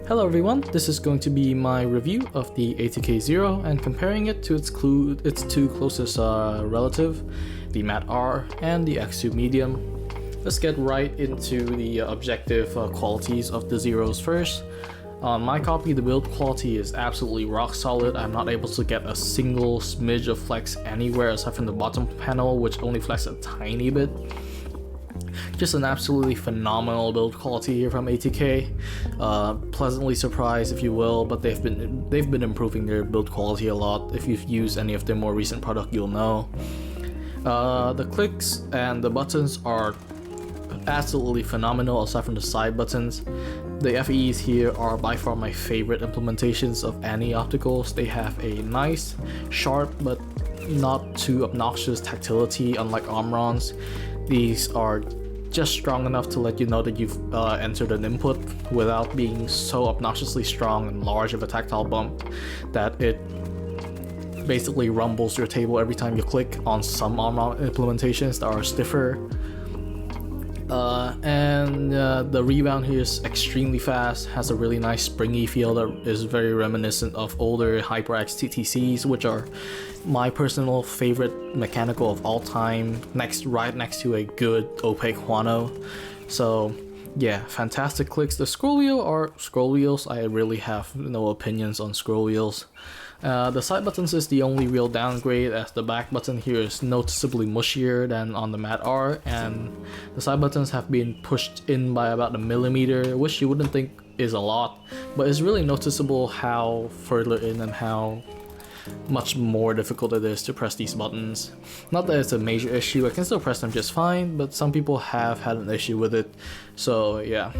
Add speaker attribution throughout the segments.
Speaker 1: Hello everyone, this is going to be my review of the ATK Zero and comparing it to its two closest relative, the Mat R and the X2 Medium. Let's get right into the objective qualities of the Zeros first. On my copy, the build quality is absolutely rock solid. I'm not able to get a single smidge of flex anywhere aside from the bottom panel, which only flexes a tiny bit. Just an absolutely phenomenal build quality here from ATK. Pleasantly surprised, if you will, but they've been improving their build quality a lot. If you've used any of their more recent product, you'll know. The clicks and the buttons are absolutely phenomenal aside from the side buttons. The FEs here are by far my favorite implementations of any opticals. They have a nice, sharp, but not too obnoxious tactility unlike Omron's. These are just strong enough to let you know that you've entered an input without being so obnoxiously strong and large of a tactile bump that it basically rumbles your table every time you click. On some Omron implementations that are stiffer. The rebound here is extremely fast, has a really nice springy feel that is very reminiscent of older HyperX TTCs, which are my personal favorite mechanical of all time, right next to a good opaque Huano. So yeah, fantastic clicks. The scroll wheel are scroll wheels. I really have no opinions on scroll wheels. The side buttons is the only real downgrade, as the back button here is noticeably mushier than on the Mat R, and the side buttons have been pushed in by about a millimeter, which you wouldn't think is a lot, but it's really noticeable how further in and how much more difficult it is to press these buttons. Not that it's a major issue, I can still press them just fine, but some people have had an issue with it, so yeah.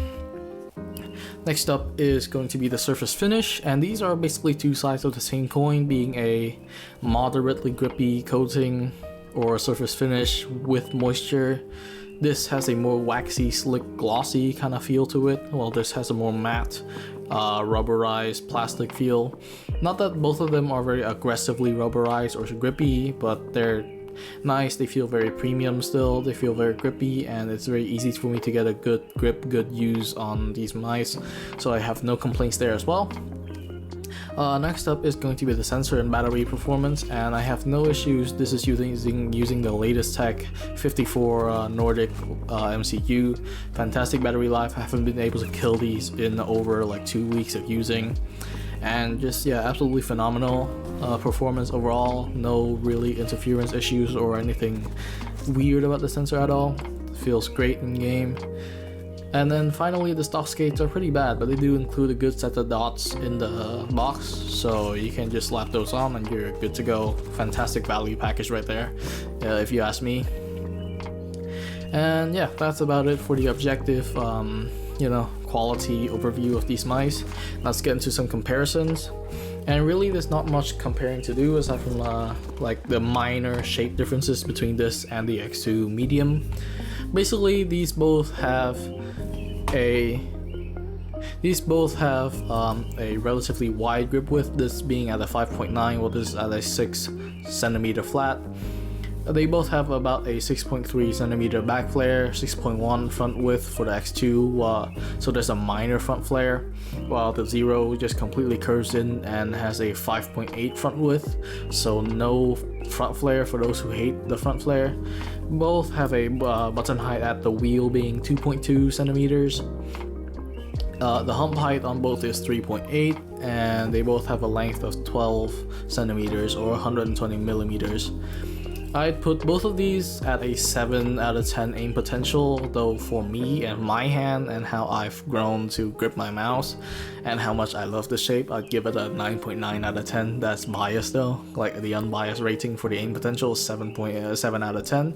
Speaker 1: Next up is going to be the surface finish, and these are basically two sides of the same coin, being a moderately grippy coating or surface finish with moisture. This has a more waxy, slick, glossy kind of feel to it, while this has a more matte, rubberized plastic feel. Not that both of them are very aggressively rubberized or grippy, but they're nice. They feel very premium still, they feel very grippy, and it's very easy for me to get a good grip, good use on these mice, so I have no complaints there as well. Next up is going to be the sensor and battery performance, and I have no issues. This is using the latest tech 54 Nordic MCU. Fantastic battery life. I haven't been able to kill these in over like 2 weeks of using, and just yeah, absolutely phenomenal performance overall. No really interference issues or anything weird about the sensor at all. Feels great in game. And then finally, the stock skates are pretty bad, but they do include a good set of dots in the box, so you can just slap those on and you're good to go. Fantastic value package right there, if you ask me. And yeah, that's about it for the objective quality overview of these mice. Let's get into some comparisons. And really, there's not much comparing to do aside from like the minor shape differences between this and the X2 Medium. Basically, these both have a relatively wide grip width, this being at a 5.9 while this is at a 6 centimeter flat. They both have about a 6.3 centimeter back flare, 6.1 front width for the X2, so there's a minor front flare, while the Zero just completely curves in and has a 5.8 front width, so no front flare for those who hate the front flare. Both have a button height at the wheel being 2.2 centimeters. The hump height on both is 3.8, and they both have a length of 12 centimeters or 120 millimeters. I'd put both of these at a 7 out of 10 aim potential, though for me and my hand and how I've grown to grip my mouse and how much I love the shape, I'd give it a 9.9 out of 10. That's biased though, like the unbiased rating for the aim potential is 7.7 out of 10.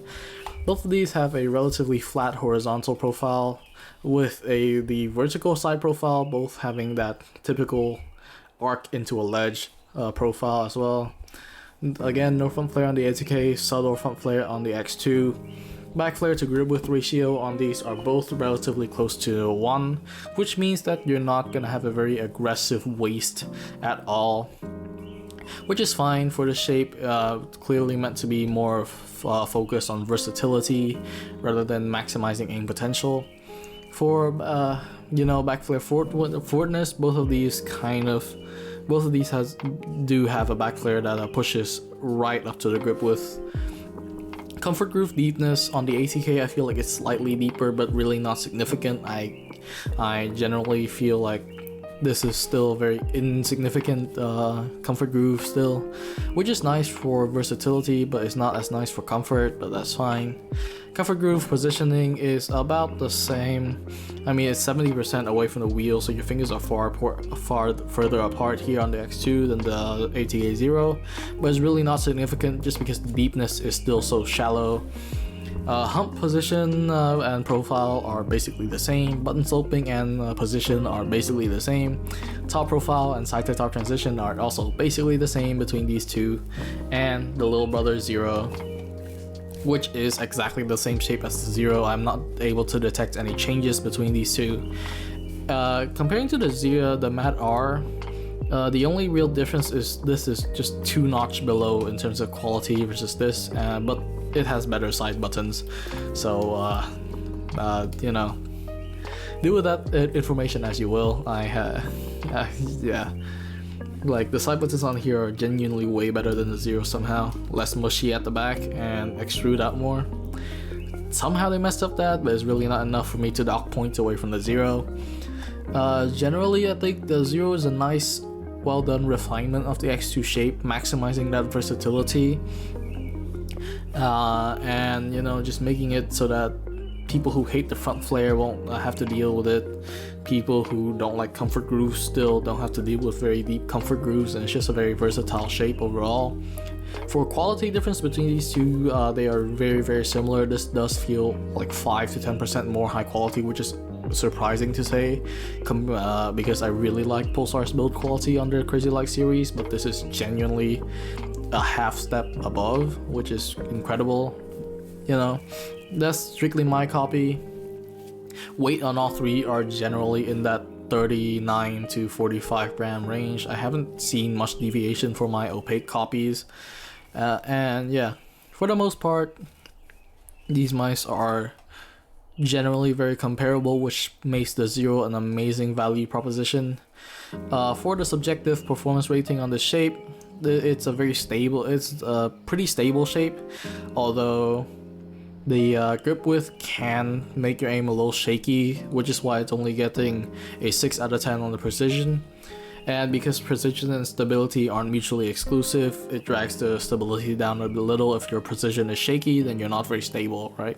Speaker 1: Both of these have a relatively flat horizontal profile with the vertical side profile, both having that typical arc into a ledge profile as well. Again, no front flare on the ATK, subtle front flare on the X2. Back flare to grip width ratio on these are both relatively close to 1, which means that you're not gonna have a very aggressive waist at all, which is fine for the shape. Clearly meant to be more focused on versatility rather than maximizing aim potential. For backflare forwardness. Both of these do have a backflare that pushes right up to the grip width. Comfort groove deepness on the ATK, I feel like it's slightly deeper, but really not significant. I generally feel like this is still very insignificant comfort groove still, which is nice for versatility, but it's not as nice for comfort, but that's fine. Comfort groove positioning is about the same. I mean, it's 70% away from the wheel, so your fingers are far further apart here on the X2 than the ATK Zero, but it's really not significant just because the deepness is still so shallow. Hump position and profile are basically the same. Button sloping and position are basically the same. Top profile and side to top transition are also basically the same between these two. And the little brother Zero, which is exactly the same shape as the Zero. I'm not able to detect any changes between these two. Comparing to the Zero, the Mat R, the only real difference is this is just 2 notches below in terms of quality versus this, but it has better side buttons, so do with that information as you will. Yeah, like the side buttons on here are genuinely way better than the Zero somehow. Less mushy at the back and extrude out more. Somehow they messed up that, but it's really not enough for me to dock points away from the Zero. Generally, I think the Zero is a nice, well done refinement of the X2 shape, maximizing that versatility. And just making it so that people who hate the front flare won't have to deal with it. People who don't like comfort grooves still don't have to deal with very deep comfort grooves, and it's just a very versatile shape overall. For quality difference between these two, they are very, very similar. This does feel like 5 to 10% more high quality, which is surprising to say, because I really like Pulsar's build quality on the Crazy Light series, but this is genuinely a half step above, which is incredible. That's strictly my copy. Weight on all three are generally in that 39 to 45 gram range. I haven't seen much deviation for my opaque copies, and yeah, for the most part these mice are generally very comparable, which makes the Zero an amazing value proposition. For the subjective performance rating on the shape, it's a pretty stable shape, although the grip width can make your aim a little shaky, which is why it's only getting a 6 out of 10 on the precision. And because precision and stability aren't mutually exclusive, it drags the stability down a little. If your precision is shaky, then you're not very stable, right?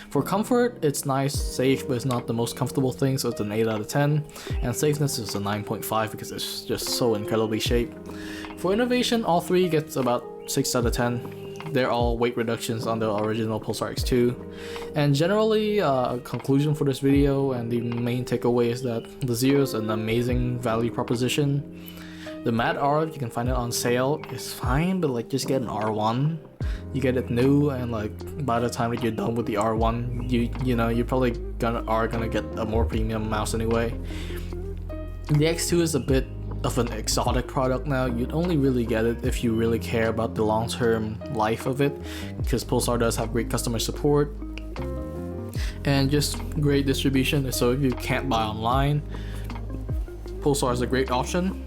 Speaker 1: For comfort, it's nice, safe, but it's not the most comfortable thing, so it's an 8 out of 10. And safeness is a 9.5 because it's just so incredibly shaped. For innovation, all three gets about 6 out of 10. They're all weight reductions on the original Pulsar X2. And generally, a conclusion for this video and the main takeaway is that the Zero is an amazing value proposition. The Mat R, you can find it on sale, is fine, but like just get an R1. You get it new, and like by the time that you're done with the R1, you're probably gonna get a more premium mouse anyway. The X2 is a bit of an exotic product now. You'd only really get it if you really care about the long-term life of it, because Pulsar does have great customer support and just great distribution. So if you can't buy online, Pulsar is a great option.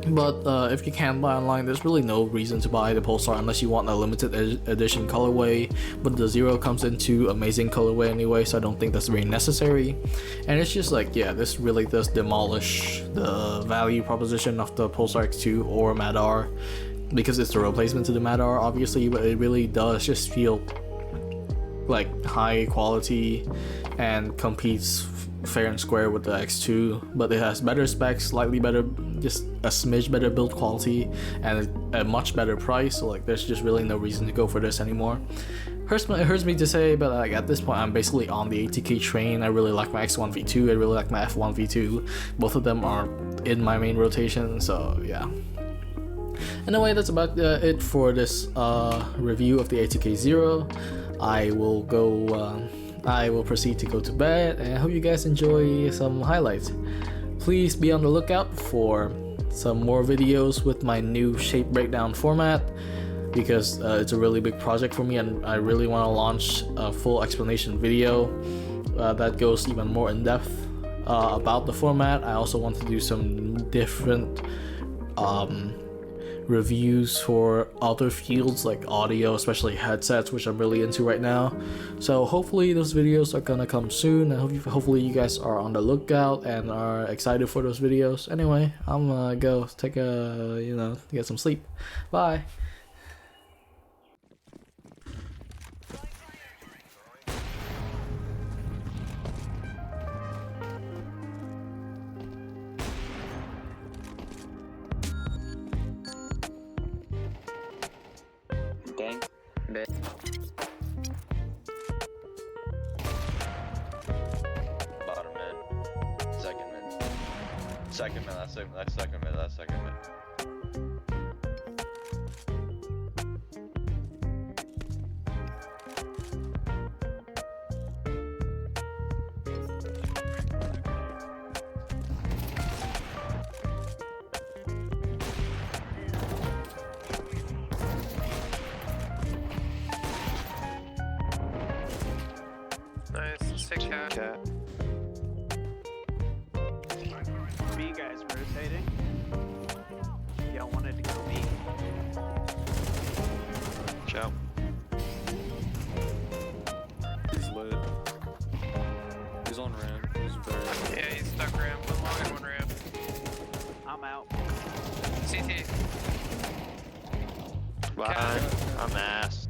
Speaker 1: But if you can't buy online, there's really no reason to buy the Pulsar unless you want a limited edition colorway, but the Zero comes into amazing colorway anyway, so I don't think that's very necessary. And it's just like, yeah, this really does demolish the value proposition of the Pulsar X2 or Mat R, because it's a replacement to the Mat R obviously, but it really does just feel like high quality and competes fair and square with the X2, but it has better specs, slightly better, just a smidge better build quality, and a much better price. So like, there's just really no reason to go for this anymore. It hurts me to say, but like at this point, I'm basically on the ATK train. I really like my X1 V2. I really like my F1 V2. Both of them are in my main rotation. So yeah. Anyway, that's about it for this review of the ATK Zero. I will proceed to go to bed, and I hope you guys enjoy some highlights. Please be on the lookout for some more videos with my new shape breakdown format, because it's a really big project for me, and I really want to launch a full explanation video that goes even more in depth about the format. I also want to do some different reviews for other fields like audio, especially headsets, which I'm really into right now. So hopefully those videos are gonna come soon, and hopefully you guys are on the lookout and are excited for those videos. Anyway, I'm gonna go take a get some sleep. Bye.
Speaker 2: Dang. Bit.
Speaker 3: Bottom mid. Second mid. Second mid, that's second mid, that's second mid.
Speaker 4: Nice, sick cat.
Speaker 5: B guys rotating. Y'all wanted to go B.
Speaker 3: Ciao.
Speaker 6: He's lit. He's on ramp. He's very.
Speaker 4: Yeah, he's stuck ramp. One long and one ramp.
Speaker 5: I'm out.
Speaker 4: CT.
Speaker 3: Bye. I'm ass.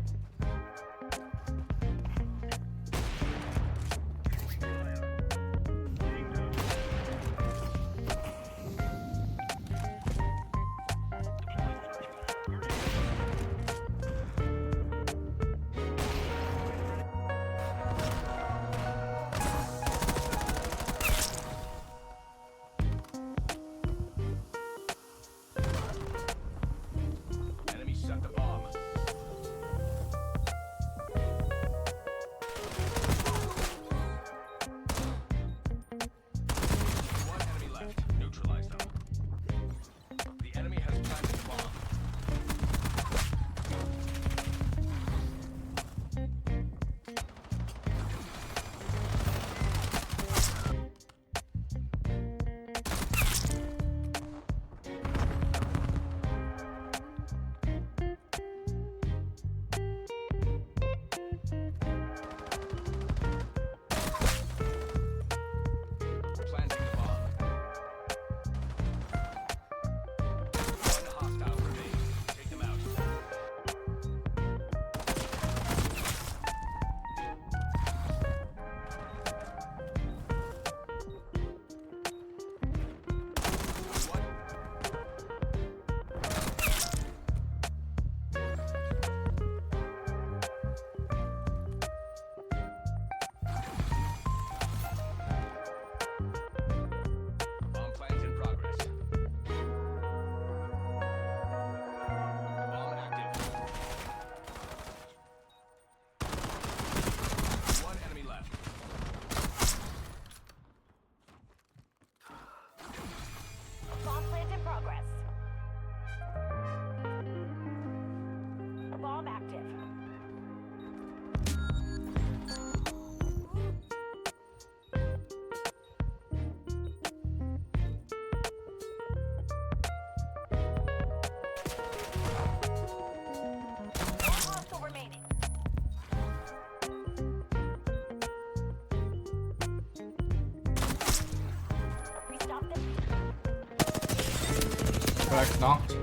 Speaker 1: Crack knocked.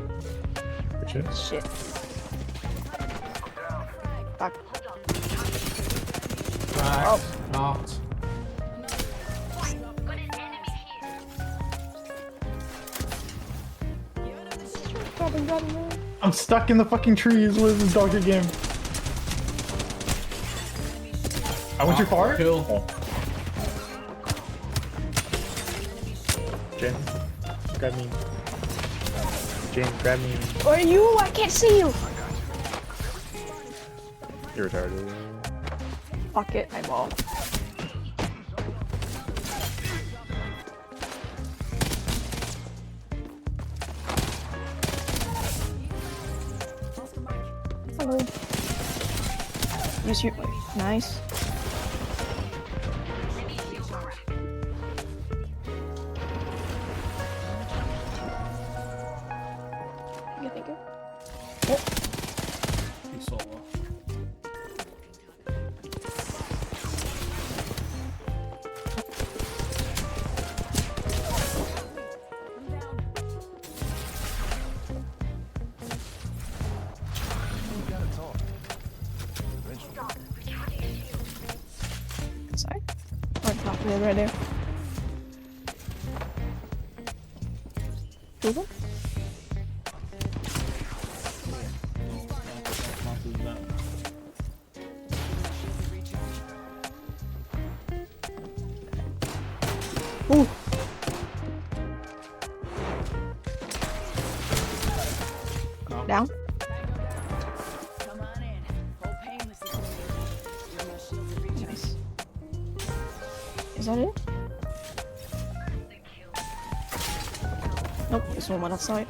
Speaker 7: Shit. Back.
Speaker 1: Crack knocked.
Speaker 8: I'm stuck in the fucking trees. What is this doggy game? I went too far?
Speaker 1: Kill.
Speaker 8: Oh. Jen, grab me. Jen, grab me.
Speaker 7: Or you? I can't see you.
Speaker 8: You're retarded.
Speaker 7: Fuck it, I'm off. Hello. Use your nice. They're right there. Two of them? Ooh. Down. Nice. Is that it? Nope, there's one on that side.